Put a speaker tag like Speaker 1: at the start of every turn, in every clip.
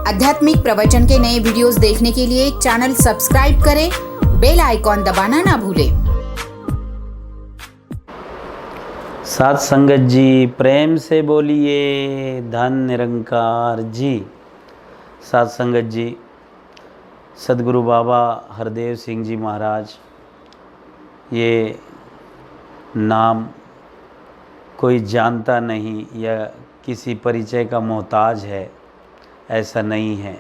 Speaker 1: आध्यात्मिक प्रवचन के नए वीडियोस देखने के लिए चैनल सब्सक्राइब करें, बेल आइकॉन दबाना ना भूलें।
Speaker 2: साथ संगत जी प्रेम से बोलिए धन निरंकार जी। साथ संगत जी, सदगुरु बाबा हरदेव सिंह जी महाराज, ये नाम कोई जानता नहीं या किसी परिचय का मोहताज है, ऐसा नहीं है।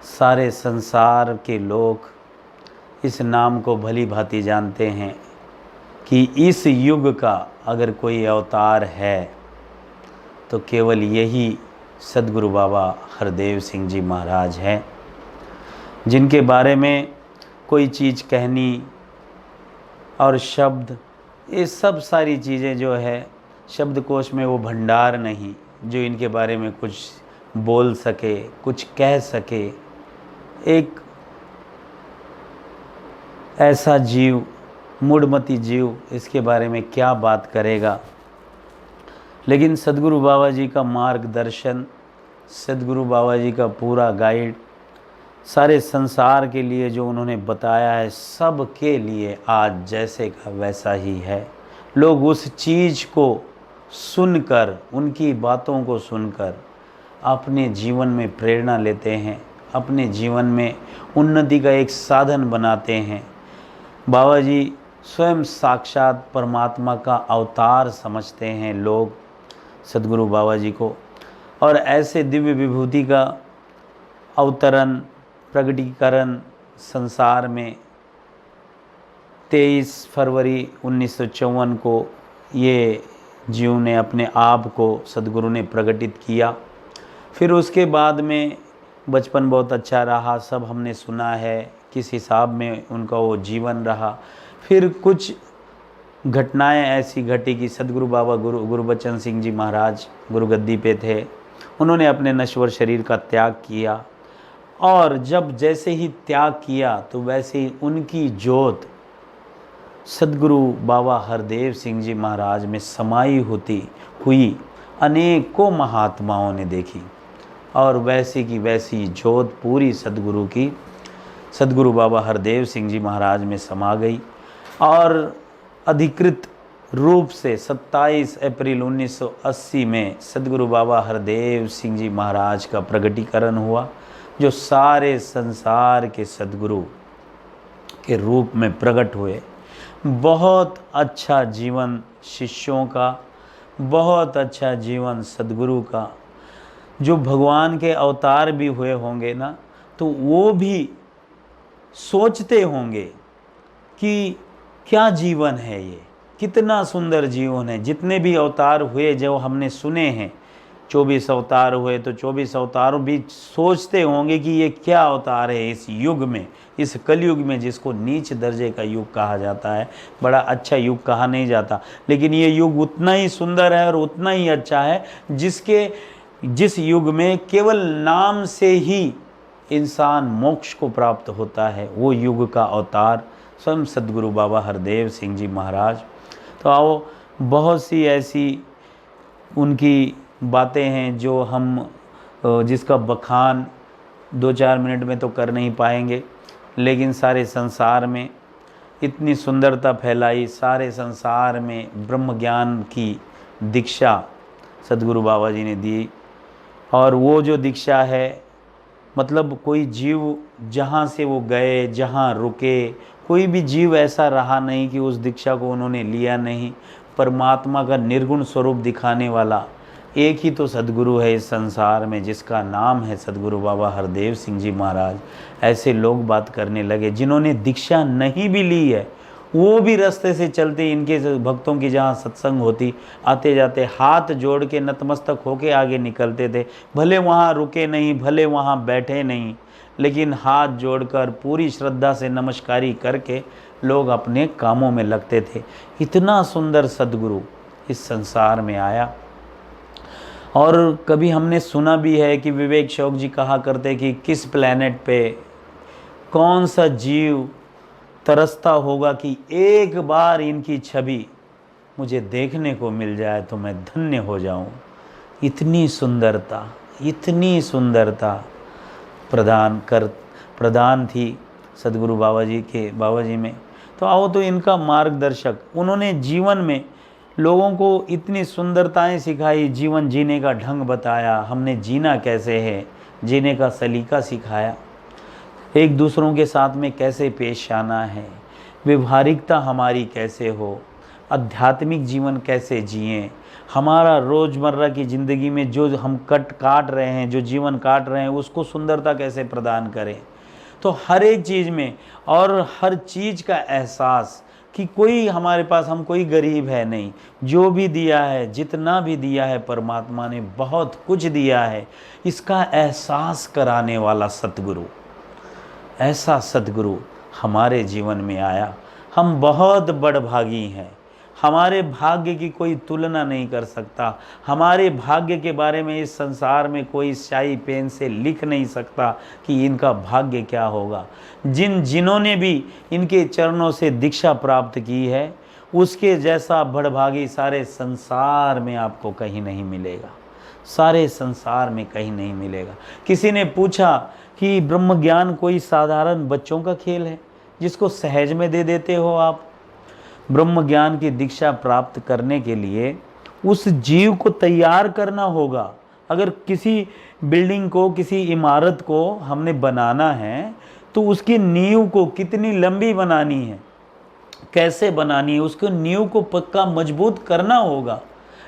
Speaker 2: सारे संसार के लोग इस नाम को भली भांति जानते हैं कि इस युग का अगर कोई अवतार है तो केवल यही सदगुरु बाबा हरदेव सिंह जी महाराज हैं, जिनके बारे में कोई चीज़ कहनी और शब्द, ये सब सारी चीज़ें जो है शब्दकोश में वो भंडार नहीं जो इनके बारे में कुछ बोल सके, कुछ कह सके। एक ऐसा जीव, मूढ़मती जीव, इसके बारे में क्या बात करेगा। लेकिन सदगुरु बाबा जी का मार्गदर्शन, सदगुरु बाबा जी का पूरा गाइड सारे संसार के लिए जो उन्होंने बताया है, सब के लिए आज जैसे का वैसा ही है। लोग उस चीज़ को सुनकर, उनकी बातों को सुनकर अपने जीवन में प्रेरणा लेते हैं, अपने जीवन में उन्नति का एक साधन बनाते हैं। बाबा जी स्वयं साक्षात परमात्मा का अवतार समझते हैं लोग सदगुरु बाबा जी को, और ऐसे दिव्य विभूति का अवतरण, प्रगटीकरण संसार में 23 फरवरी 1954 को ये जीव ने अपने आप को सदगुरु ने प्रकटित किया। फिर उसके बाद में बचपन बहुत अच्छा रहा, सब हमने सुना है किस हिसाब में उनका वो जीवन रहा। फिर कुछ घटनाएं ऐसी घटी कि सदगुरु बाबा गुरुबचन सिंह जी महाराज गुरुगद्दी पे थे, उन्होंने अपने नश्वर शरीर का त्याग किया, और जब जैसे ही त्याग किया तो वैसे ही उनकी जोत सदगुरु बाबा हरदेव सिंह जी महाराज में समाई होती हुई अनेकों महात्माओं ने देखी, और वैसी की वैसी जोत पूरी सदगुरु की, सदगुरु बाबा हरदेव सिंह जी महाराज में समा गई। और अधिकृत रूप से 27 अप्रैल 1980 में सदगुरु बाबा हरदेव सिंह जी महाराज का प्रगटीकरण हुआ, जो सारे संसार के सदगुरु के रूप में प्रकट हुए। बहुत अच्छा जीवन शिष्यों का, बहुत अच्छा जीवन सदगुरु का। जो भगवान के अवतार भी हुए होंगे ना, तो वो भी सोचते होंगे कि क्या जीवन है ये, कितना सुंदर जीवन है। जितने भी अवतार हुए जो हमने सुने हैं, 24 अवतार हुए, तो 24 अवतारों भी सोचते होंगे कि ये क्या अवतार है इस युग में, इस कलयुग में, जिसको नीच दर्जे का युग कहा जाता है, बड़ा अच्छा युग कहा नहीं जाता। लेकिन ये युग उतना ही सुंदर है और उतना ही अच्छा है जिस युग में केवल नाम से ही इंसान मोक्ष को प्राप्त होता है। वो युग का अवतार स्वयं सदगुरु बाबा हरदेव सिंह जी महाराज। तो आओ, बहुत सी ऐसी उनकी बातें हैं जो हम जिसका बखान 2-4 मिनट में तो कर नहीं पाएंगे, लेकिन सारे संसार में इतनी सुंदरता फैलाई, सारे संसार में ब्रह्म ज्ञान की दीक्षा सदगुरु बाबा जी ने दी। और वो जो दीक्षा है, मतलब कोई जीव जहाँ से वो गए, जहाँ रुके, कोई भी जीव ऐसा रहा नहीं कि उस दीक्षा को उन्होंने लिया नहीं। परमात्मा का निर्गुण स्वरूप दिखाने वाला एक ही तो सदगुरु है इस संसार में, जिसका नाम है सदगुरु बाबा हरदेव सिंह जी महाराज। ऐसे लोग बात करने लगे जिन्होंने दीक्षा नहीं भी ली है, वो भी रास्ते से चलते, इनके भक्तों की जहाँ सत्संग होती, आते जाते हाथ जोड़ के नतमस्तक होके आगे निकलते थे। भले वहाँ रुके नहीं, भले वहाँ बैठे नहीं, लेकिन हाथ जोड़कर पूरी श्रद्धा से नमस्कारी करके लोग अपने कामों में लगते थे। इतना सुंदर सदगुरु इस संसार में आया। और कभी हमने सुना भी है कि विवेक शौक जी कहा करते कि किस प्लेनेट पे कौन सा जीव तरसता होगा कि एक बार इनकी छवि मुझे देखने को मिल जाए तो मैं धन्य हो जाऊं। इतनी सुंदरता, इतनी सुंदरता। प्रदान थी सदगुरु बाबा जी में। तो आओ तो इनका मार्गदर्शक, उन्होंने जीवन में लोगों को इतनी सुंदरताएं सिखाई, जीवन जीने का ढंग बताया, हमने जीना कैसे है, जीने का सलीका सिखाया, एक दूसरों के साथ में कैसे पेश आना है, व्यवहारिकता हमारी कैसे हो, आध्यात्मिक जीवन कैसे जिएं, हमारा रोज़मर्रा की ज़िंदगी में जो हम काट रहे हैं, जो जीवन काट रहे हैं, उसको सुंदरता कैसे प्रदान करें। तो हर एक चीज़ में और हर चीज़ का एहसास कि कोई हमारे पास, हम कोई गरीब है नहीं, जो भी दिया है, जितना भी दिया है परमात्मा ने बहुत कुछ दिया है, इसका एहसास कराने वाला सतगुरु, ऐसा सतगुरु हमारे जीवन में आया। हम बहुत बड़भागी हैं, हमारे भाग्य की कोई तुलना नहीं कर सकता, हमारे भाग्य के बारे में इस संसार में कोई स्याही पेन से लिख नहीं सकता कि इनका भाग्य क्या होगा। जिन्होंने भी इनके चरणों से दीक्षा प्राप्त की है, उसके जैसा बड़भागी सारे संसार में आपको कहीं नहीं मिलेगा, सारे संसार में कहीं नहीं मिलेगा। किसी ने पूछा कि ब्रह्म ज्ञान कोई साधारण बच्चों का खेल है जिसको सहज में दे देते हो आप? ब्रह्म ज्ञान की दीक्षा प्राप्त करने के लिए उस जीव को तैयार करना होगा। अगर किसी बिल्डिंग को, किसी इमारत को हमने बनाना है तो उसकी नींव को कितनी लंबी बनानी है, कैसे बनानी है, उसको नींव को पक्का मजबूत करना होगा।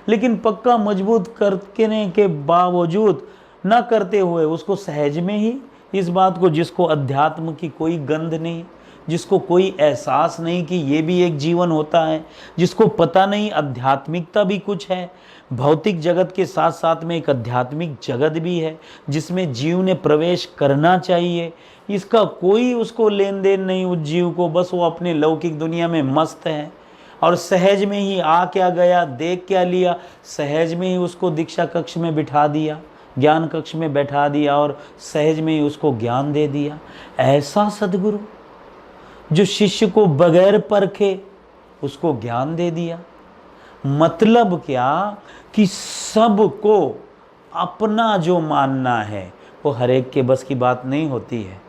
Speaker 2: लेकिन पक्का मजबूत करने के बावजूद न करते हुए उसको सहज में ही, इस बात को, जिसको अध्यात्म की कोई गंध नहीं, जिसको कोई एहसास नहीं कि ये भी एक जीवन होता है, जिसको पता नहीं आध्यात्मिकता भी कुछ है, भौतिक जगत के साथ साथ में एक आध्यात्मिक जगत भी है जिसमें जीव ने प्रवेश करना चाहिए, इसका कोई उसको लेन देन नहीं उस जीव को। बस वो अपने लौकिक दुनिया में मस्त है और सहज में ही आ क्या गया, देख क्या लिया, सहज में ही उसको दीक्षा कक्ष में बिठा दिया, ज्ञान कक्ष में बैठा दिया और सहज में ही उसको ज्ञान दे दिया। ऐसा सद्गुरु जो शिष्य को बगैर परखे उसको ज्ञान दे दिया। मतलब क्या कि सबको अपना जो मानना है वो हर एक के बस की बात नहीं होती है।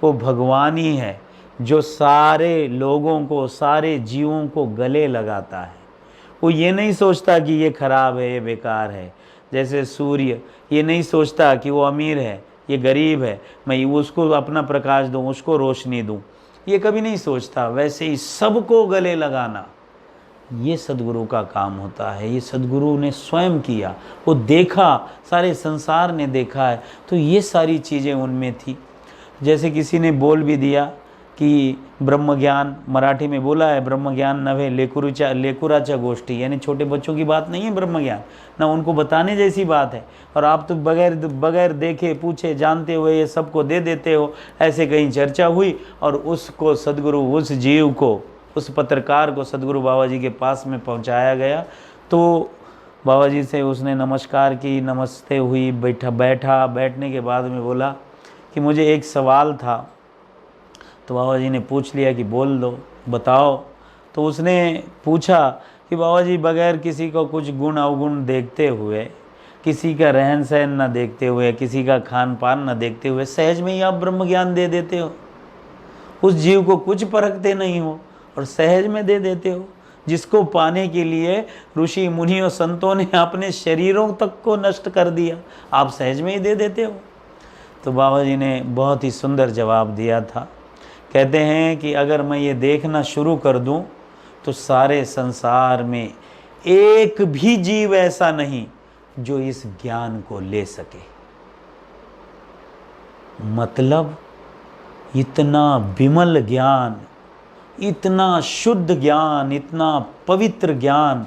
Speaker 2: वो भगवान ही है जो सारे लोगों को, सारे जीवों को गले लगाता है। वो ये नहीं सोचता कि ये खराब है, ये बेकार है। जैसे सूर्य ये नहीं सोचता कि वो अमीर है, ये गरीब है, मैं उसको अपना प्रकाश दूँ, उसको रोशनी दूँ, ये कभी नहीं सोचता। वैसे ही सबको गले लगाना ये सद्गुरु का काम होता है। ये सद्गुरु ने स्वयं किया, वो देखा, सारे संसार ने देखा है, तो ये सारी चीज़ें उनमें थी। जैसे किसी ने बोल भी दिया कि ब्रह्म ज्ञान, मराठी में बोला है, ब्रह्म ज्ञान नभे लेकुराचा गोष्ठी, यानी छोटे बच्चों की बात नहीं है ब्रह्म ज्ञान, ना उनको बताने जैसी बात है। और आप तो बगैर देखे पूछे जानते हुए ये सबको दे देते हो। ऐसे कहीं चर्चा हुई और उसको सद्गुरु, उस जीव को, उस पत्रकार को सद्गुरु बाबा जी के पास में पहुंचाया गया। तो बाबा जी से उसने नमस्कार की, नमस्ते हुई, बैठने के बाद में बोला कि मुझे एक सवाल था। तो बाबा जी ने पूछ लिया कि बोल दो, बताओ। तो उसने पूछा कि बाबा जी बगैर किसी को कुछ गुण अवगुण देखते हुए, किसी का रहन सहन न देखते हुए, किसी का खान पान न देखते हुए, सहज में ही आप ब्रह्म ज्ञान दे देते हो। उस जीव को कुछ परखते नहीं हो और सहज में दे देते हो, जिसको पाने के लिए ऋषि मुनियों संतों ने अपने शरीरों तक को नष्ट कर दिया, आप सहज में ही दे देते हो। तो बाबा जी ने बहुत ही सुंदर जवाब दिया था। कहते हैं कि अगर मैं ये देखना शुरू कर दूं तो सारे संसार में एक भी जीव ऐसा नहीं जो इस ज्ञान को ले सके। मतलब इतना विमल ज्ञान, इतना शुद्ध ज्ञान, इतना पवित्र ज्ञान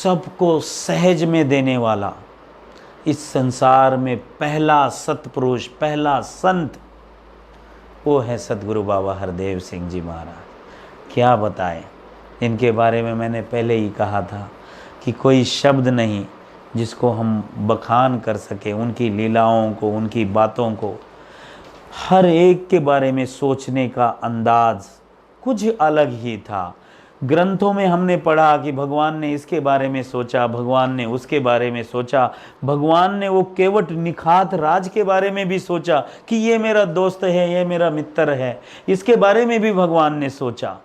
Speaker 2: सबको सहज में देने वाला इस संसार में पहला सतपुरुष, पहला संत, वो है सद्गुरु बाबा हरदेव सिंह जी महाराज। क्या बताएं, इनके बारे में मैंने पहले ही कहा था कि कोई शब्द नहीं जिसको हम बखान कर सके, उनकी लीलाओं को, उनकी बातों को। हर एक के बारे में सोचने का अंदाज कुछ अलग ही था। ग्रंथों में हमने पढ़ा कि भगवान ने इसके बारे में सोचा, भगवान ने उसके बारे में सोचा, भगवान ने वो केवट निखात राज के बारे में भी सोचा कि ये मेरा दोस्त है, ये मेरा मित्र है, इसके बारे में भी भगवान ने सोचा।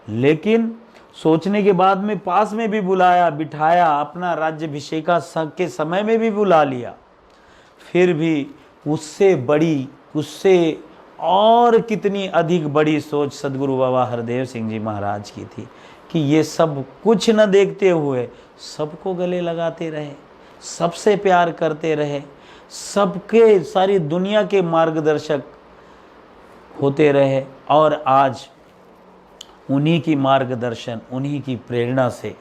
Speaker 2: लेकिन सोचने के बाद में पास में भी बुलाया, बिठाया, अपना राज्याभिषेका के समय में भी बुला लिया, फिर भी उससे बड़ी, उससे और कितनी अधिक बड़ी सोच सदगुरु बाबा हरदेव सिंह जी महाराज की थी कि ये सब कुछ न देखते हुए सबको गले लगाते रहे, सबसे प्यार करते रहे, सबके, सारी दुनिया के मार्गदर्शक होते रहे। और आज उन्हीं की मार्गदर्शन, उन्हीं की प्रेरणा से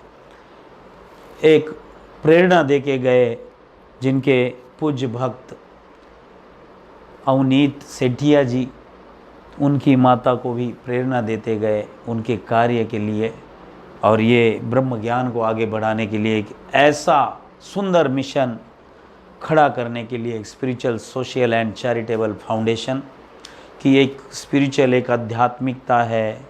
Speaker 2: एक प्रेरणा देके गए, जिनके पूज्य भक्त अवनीत सेठिया जी, उनकी माता को भी प्रेरणा देते गए उनके कार्य के लिए, और ये ब्रह्म ज्ञान को आगे बढ़ाने के लिए एक ऐसा सुंदर मिशन खड़ा करने के लिए एक spiritual, social and charitable foundation की एक स्पिरिचुअल, एक आध्यात्मिकता है,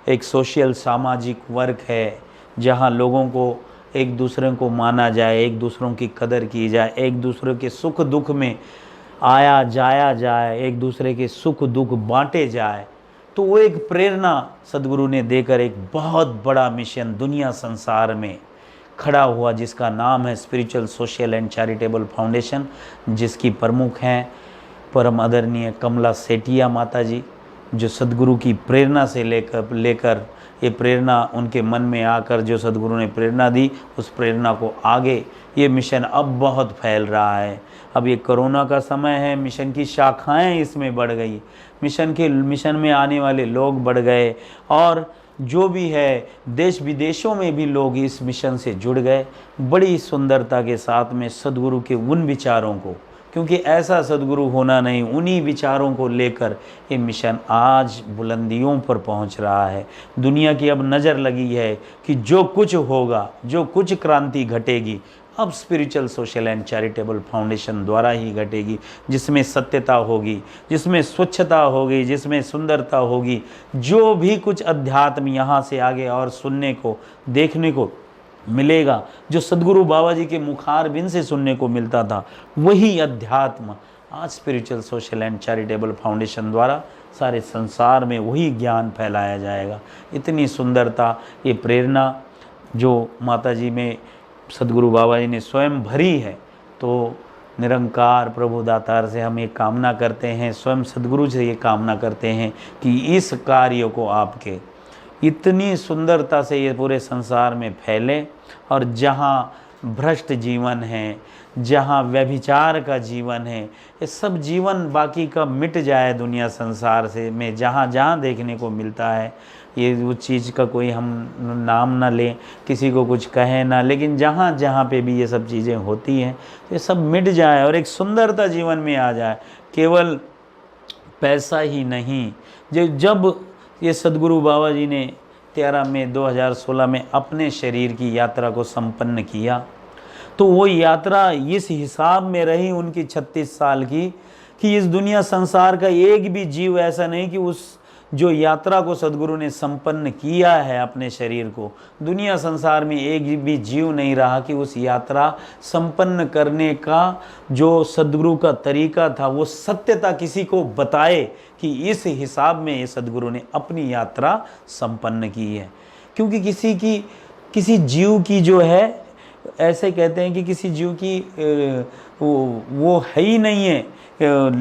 Speaker 2: एक सोशल सामाजिक वर्क है, जहाँ लोगों को एक दूसरे को माना जाए, एक दूसरों की कदर की जाए, एक दूसरे के सुख दुख में आया जाया जाए, एक दूसरे के सुख दुख बांटे जाए। तो वो एक प्रेरणा सदगुरु ने देकर एक बहुत बड़ा मिशन दुनिया संसार में खड़ा हुआ, जिसका नाम है spiritual, social and charitable foundation, जिसकी प्रमुख हैं परम आदरणीय कमला सेठिया माता जी, जो सदगुरु की प्रेरणा से लेकर ये प्रेरणा उनके मन में आकर जो सदगुरु ने प्रेरणा दी, उस प्रेरणा को आगे ये मिशन अब बहुत फैल रहा है। अब ये कोरोना का समय है, मिशन की शाखाएं इसमें बढ़ गई, मिशन में आने वाले लोग बढ़ गए, और जो भी है देश विदेशों में भी लोग इस मिशन से जुड़ गए बड़ी सुंदरता के साथ में सदगुरु के उन विचारों को, क्योंकि ऐसा सदगुरु होना नहीं, उन्हीं विचारों को लेकर ये मिशन आज बुलंदियों पर पहुंच रहा है। दुनिया की अब नज़र लगी है कि जो कुछ होगा, जो कुछ क्रांति घटेगी, अब spiritual, social and charitable foundation द्वारा ही घटेगी, जिसमें सत्यता होगी, जिसमें स्वच्छता होगी, जिसमें सुंदरता होगी। जो भी कुछ अध्यात्म यहाँ से आगे और सुनने को, देखने को मिलेगा, जो सदगुरु बाबा जी के मुखारबिंद से सुनने को मिलता था, वही अध्यात्म आज spiritual, social and charitable foundation द्वारा सारे संसार में वही ज्ञान फैलाया जाएगा। इतनी सुंदरता, ये प्रेरणा जो माता जी में सदगुरु बाबा जी ने स्वयं भरी है, तो निरंकार प्रभु दातार से हम ये कामना करते हैं, स्वयं सदगुरु से ये कामना करते हैं कि इस कार्य को आपके इतनी सुंदरता से ये पूरे संसार में फैले, और जहाँ भ्रष्ट जीवन है, जहाँ व्यभिचार का जीवन है, ये सब जीवन बाकी का मिट जाए दुनिया संसार से में, जहाँ जहाँ देखने को मिलता है। ये वो चीज़ का कोई हम नाम ना लें, किसी को कुछ कहें ना, लेकिन जहाँ जहाँ पे भी ये सब चीज़ें होती हैं ये सब मिट जाए और एक सुंदरता जीवन में आ जाए। केवल पैसा ही नहीं, जब ये सदगुरु बाबा जी ने 13 मई 2016 में अपने शरीर की यात्रा को संपन्न किया, तो वो यात्रा इस हिसाब में रही उनकी 36 साल की कि इस दुनिया संसार का एक भी जीव ऐसा नहीं कि उस जो यात्रा को सदगुरु ने संपन्न किया है अपने शरीर को, दुनिया संसार में एक भी जीव नहीं रहा कि उस यात्रा संपन्न करने का जो सदगुरु का तरीका था, वो सत्यता किसी को बताए कि इस हिसाब में ये सदगुरु ने अपनी यात्रा संपन्न की है। क्योंकि किसी जीव की जो है, ऐसे कहते हैं कि किसी जीव की वो है ही नहीं है,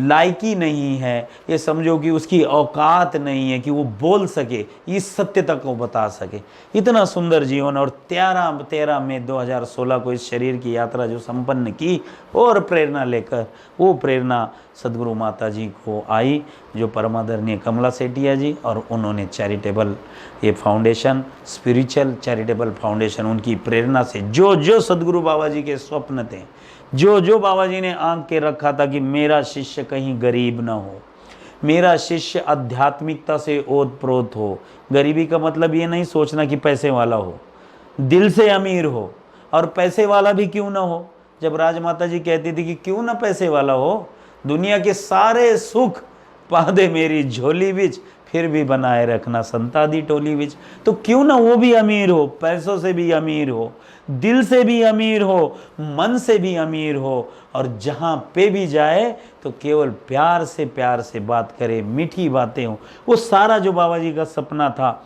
Speaker 2: लायकी नहीं है, ये समझो कि उसकी औकात नहीं है कि वो बोल सके, इस सत्यता को बता सके। इतना सुंदर जीवन, और 13 मई 2016 को इस शरीर की यात्रा जो संपन्न की, और प्रेरणा लेकर वो प्रेरणा सदगुरु माता जी को आई, जो परमादरणीय कमला सेठिया जी, और उन्होंने चैरिटेबल ये फाउंडेशन, स्पिरिचुअल चैरिटेबल फाउंडेशन, उनकी प्रेरणा से जो सदगुरु बाबा जी के स्वप्न थे, जो बाबा जी ने आंक के रखा था कि मेरा शिष्य कहीं गरीब ना हो, मेरा शिष्य आध्यात्मिकता से ओतप्रोत हो। गरीबी का मतलब ये नहीं सोचना कि पैसे वाला हो, दिल से अमीर हो, और पैसे वाला भी क्यों ना हो। जब राजमाता जी कहती थी कि क्यों ना पैसे वाला हो, दुनिया के सारे सुख पा दे मेरी झोली बिच, फिर भी बनाए रखना संता दी टोली बिच। तो क्यों ना वो भी अमीर हो, पैसों से भी अमीर हो, दिल से भी अमीर हो, मन से भी अमीर हो, और जहाँ पे भी जाए तो केवल प्यार से बात करे, मीठी बातें हो। वो सारा जो बाबा जी का सपना था,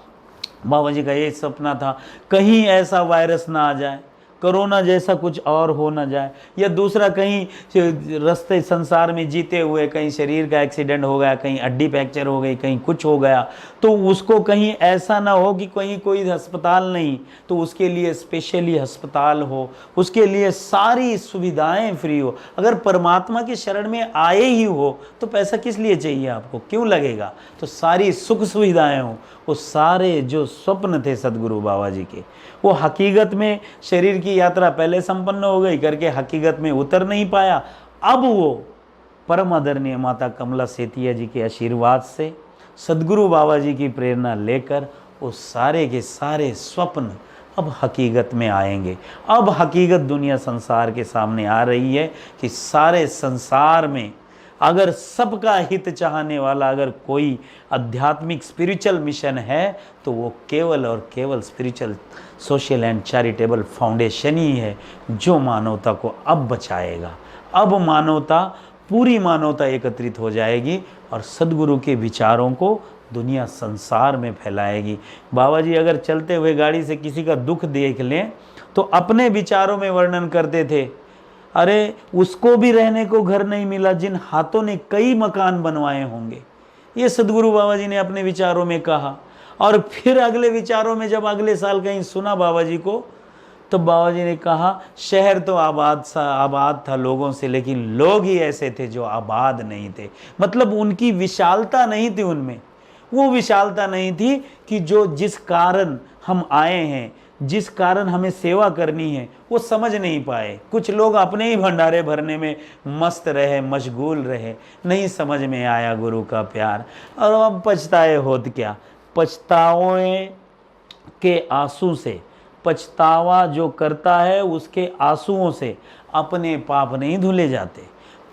Speaker 2: बाबा जी का ये सपना था, कहीं ऐसा वायरस ना आ जाए, कोरोना जैसा कुछ और हो ना जाए, या दूसरा कहीं रास्ते संसार में जीते हुए कहीं शरीर का एक्सीडेंट हो गया, कहीं हड्डी फ्रैक्चर हो गई, कहीं कुछ हो गया, तो उसको कहीं ऐसा ना हो कि कहीं कोई अस्पताल नहीं, तो उसके लिए स्पेशली अस्पताल हो, उसके लिए सारी सुविधाएं फ्री हो। अगर परमात्मा के शरण में आए ही हो तो पैसा किस लिए चाहिए आपको, क्यों लगेगा? तो सारी सुख सुविधाएं हो। वो सारे जो स्वप्न थे सदगुरु बाबा जी के, वो हकीकत में शरीर की यात्रा पहले संपन्न हो गई करके हकीकत में उतर नहीं पाया। अब वो परम आदरणीय माता कमला सेतिया जी के आशीर्वाद से, सदगुरु बाबा जी की प्रेरणा लेकर वो सारे के सारे स्वप्न अब हकीकत में आएंगे। अब हकीकत दुनिया संसार के सामने आ रही है कि सारे संसार में अगर सबका हित चाहने वाला अगर कोई आध्यात्मिक स्पिरिचुअल मिशन है तो वो केवल और केवल spiritual social and charitable foundation ही है, जो मानवता को अब बचाएगा। अब मानवता, पूरी मानवता एकत्रित हो जाएगी और सदगुरु के विचारों को दुनिया संसार में फैलाएगी। बाबा जी अगर चलते हुए गाड़ी से किसी का दुख देख लें तो अपने विचारों में वर्णन करते थे, अरे उसको भी रहने को घर नहीं मिला जिन हाथों ने कई मकान बनवाए होंगे। ये सदगुरु बाबा जी ने अपने विचारों में कहा। और फिर अगले विचारों में जब अगले साल कहीं सुना बाबा जी को, तो बाबा जी ने कहा शहर तो आबाद था लोगों से, लेकिन लोग ही ऐसे थे जो आबाद नहीं थे। मतलब उनकी विशालता नहीं थी उनमें, वो विशालता नहीं थी कि जो जिस कारण हम आए हैं, जिस कारण हमें सेवा करनी है, वो समझ नहीं पाए। कुछ लोग अपने ही भंडारे भरने में मस्त रहे, मशगूल रहे, नहीं समझ में आया गुरु का प्यार। और अब पछताए होत क्या, पछतावे के आंसू से, पछतावा जो करता है उसके आंसुओं से अपने पाप नहीं धुले जाते।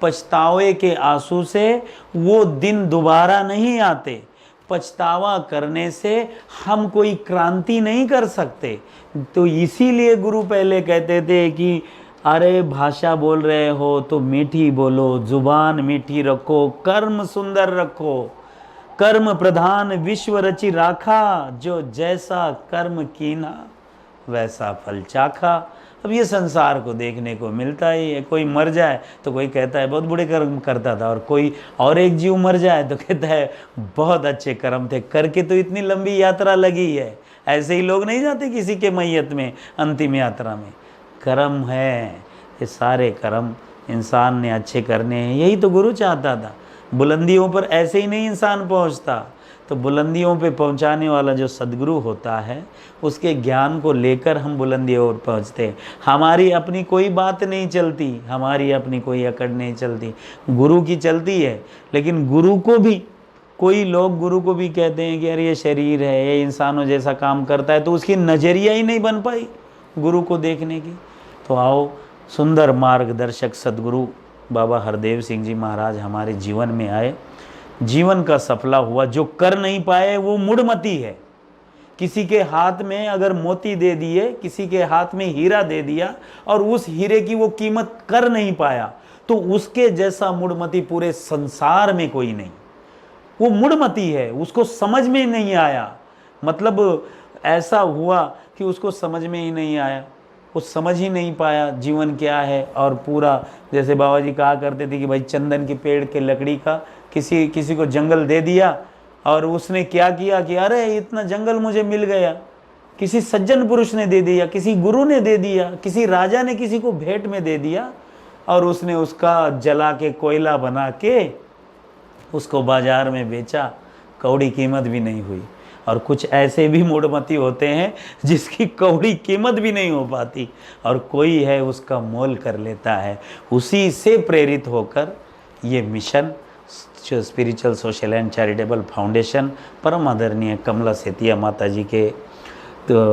Speaker 2: पछतावे के आंसू से वो दिन दोबारा नहीं आते। पछतावा करने से हम कोई क्रांति नहीं कर सकते। तो इसीलिए गुरु पहले कहते थे कि अरे भाषा बोल रहे हो तो मीठी बोलो, जुबान मीठी रखो, कर्म सुंदर रखो, कर्म प्रधान विश्व रचि राखा, जो जैसा कर्म कीना वैसा फल चाखा। अब ये संसार को देखने को मिलता ही है। कोई मर जाए तो कोई कहता है बहुत बुरे कर्म करता था, और कोई और एक जीव मर जाए तो कहता है बहुत अच्छे कर्म थे, करके तो इतनी लंबी यात्रा लगी है। ऐसे ही लोग नहीं जाते किसी के मैयत में, अंतिम यात्रा में। कर्म है, ये सारे कर्म इंसान ने अच्छे करने हैं। यही तो गुरु चाहता था। बुलंदियों पर ऐसे ही नहीं इंसान पहुंचता। तो बुलंदियों पे पहुंचाने वाला जो सदगुरु होता है, उसके ज्ञान को लेकर हम बुलंदियों पर पहुंचते हैं। हमारी अपनी कोई बात नहीं चलती, हमारी अपनी कोई अकड़ नहीं चलती, गुरु की चलती है। लेकिन गुरु को भी, कोई लोग गुरु को भी कहते हैं कि अरे ये शरीर है, ये इंसानों जैसा काम करता है, तो उसकी नज़रिया ही नहीं बन पाई गुरु को देखने की। तो आओ, सुंदर मार्गदर्शक सदगुरु बाबा हरदेव सिंह जी महाराज हमारे जीवन में आए, जीवन का सफला हुआ। जो कर नहीं पाए वो मूढ़मती है। किसी के हाथ में अगर मोती दे दिए, किसी के हाथ में हीरा दे दिया और उस हीरे की वो कीमत कर नहीं पाया, तो उसके जैसा मूढ़मती पूरे संसार में कोई नहीं। वो मूढ़मती है, उसको समझ में नहीं आया। मतलब ऐसा हुआ कि उसको समझ में ही नहीं आया, वो समझ ही नहीं पाया जीवन क्या है। और पूरा, जैसे बाबा जी कहा करते थे कि भाई चंदन के पेड़ के लकड़ी का किसी को जंगल दे दिया, और उसने क्या किया कि अरे इतना जंगल मुझे मिल गया। किसी सज्जन पुरुष ने दे दिया, किसी गुरु ने दे दिया, किसी राजा ने किसी को भेंट में दे दिया, और उसने उसका जला के कोयला बना के उसको बाजार में बेचा, कौड़ी कीमत भी नहीं हुई। और कुछ ऐसे भी मूढ़मती होते हैं जिसकी कौड़ी कीमत भी नहीं हो पाती, और कोई है उसका मोल कर लेता है। उसी से प्रेरित होकर ये mission spiritual social and charitable foundation परम आदरणीय कमला सेतिया माता जी के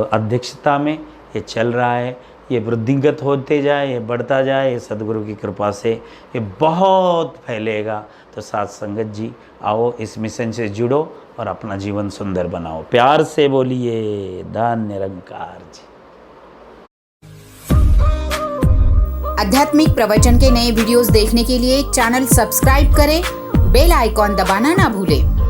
Speaker 2: अध्यक्षता में ये चल रहा है। ये वृद्धिगत होते जाए, ये बढ़ता जाए, सदगुरु की कृपा से ये बहुत फैलेगा। तो साथ संगत जी आओ इस मिशन से जुड़ो और अपना जीवन सुंदर बनाओ। प्यार से बोलिए धन निरंकार जी।
Speaker 1: आध्यात्मिक प्रवचन के नए वीडियोस देखने के लिए चैनल सब्सक्राइब करें, बेल आइकॉन दबाना ना भूलें।